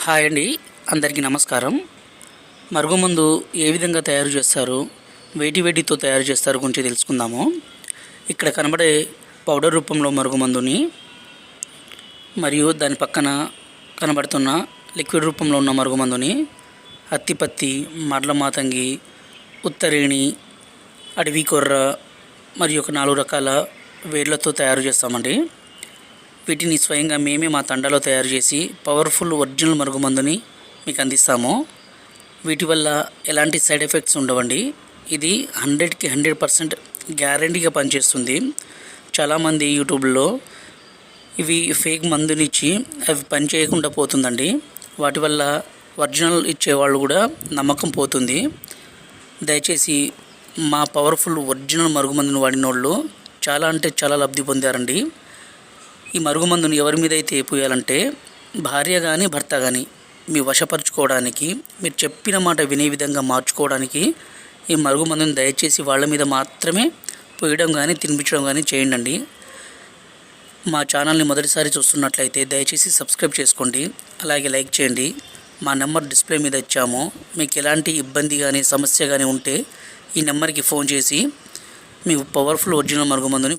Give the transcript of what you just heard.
Hi అండి, అందరికీ నమస్కారం. మరుగుమందు ఏ విధంగా తయారు చేస్తారు, వేటితో తయారు చేస్తారు గురించి తెలుసుకుందాము. ఇక్కడ కనబడే పౌడర్ రూపంలో మరుగుమందుని మరియు దాని పక్కన కనబడుతున్న లిక్విడ్ రూపంలో ఉన్న మరుగుమందుని అత్తిపత్తి, మడ్ల మాతంగి, ఉత్తరేణి, అడవి కొర్ర మరియు ఒక 4 రకాల వేర్లతో తయారు చేస్తామండి. వీటిని స్వయంగా మేమే మా తండాలో తయారు చేసి పవర్ఫుల్ ఒరిజినల్ మరుగుమందుని మీకు అందిస్తాము. వీటి వల్ల ఎలాంటి సైడ్ ఎఫెక్ట్స్ ఉండవండి. ఇది 100కి 100% గ్యారంటీగా పనిచేస్తుంది. చాలామంది యూట్యూబ్లో ఇవి ఫేక్ మందునిచ్చి అవి పని చేయకుండా పోతుందండి. వాటి వల్ల ఒరిజినల్ ఇచ్చేవాళ్ళు కూడా నమ్మకం పోతుంది. దయచేసి మా పవర్ఫుల్ ఒరిజినల్ మరుగుమందుని వాడిన వాళ్ళు చాలా అంటే చాలా లబ్ధి పొందారండి. ఈ మరుగుమందుని ఎవరి మీద అయితే పోయాలంటే భార్య కానీ భర్త కానీ మీ వశపరుచుకోవడానికి, మీరు చెప్పిన మాట వినే విధంగా మార్చుకోవడానికి ఈ మరుగుమందుని దయచేసి వాళ్ళ మీద మాత్రమే పోయడం కానీ తినిపించడం కానీ చేయండి. మా ఛానల్ని మొదటిసారి చూస్తున్నట్లయితే దయచేసి సబ్స్క్రైబ్ చేసుకోండి, అలాగే లైక్ చేయండి. మా నెంబర్ డిస్ప్లే మీద ఇచ్చాము. మీకు ఎలాంటి ఇబ్బంది కానీ సమస్య కానీ ఉంటే ఈ నెంబర్కి ఫోన్ చేసి మీ పవర్ఫుల్ ఒరిజినల్ మరుగుమందుని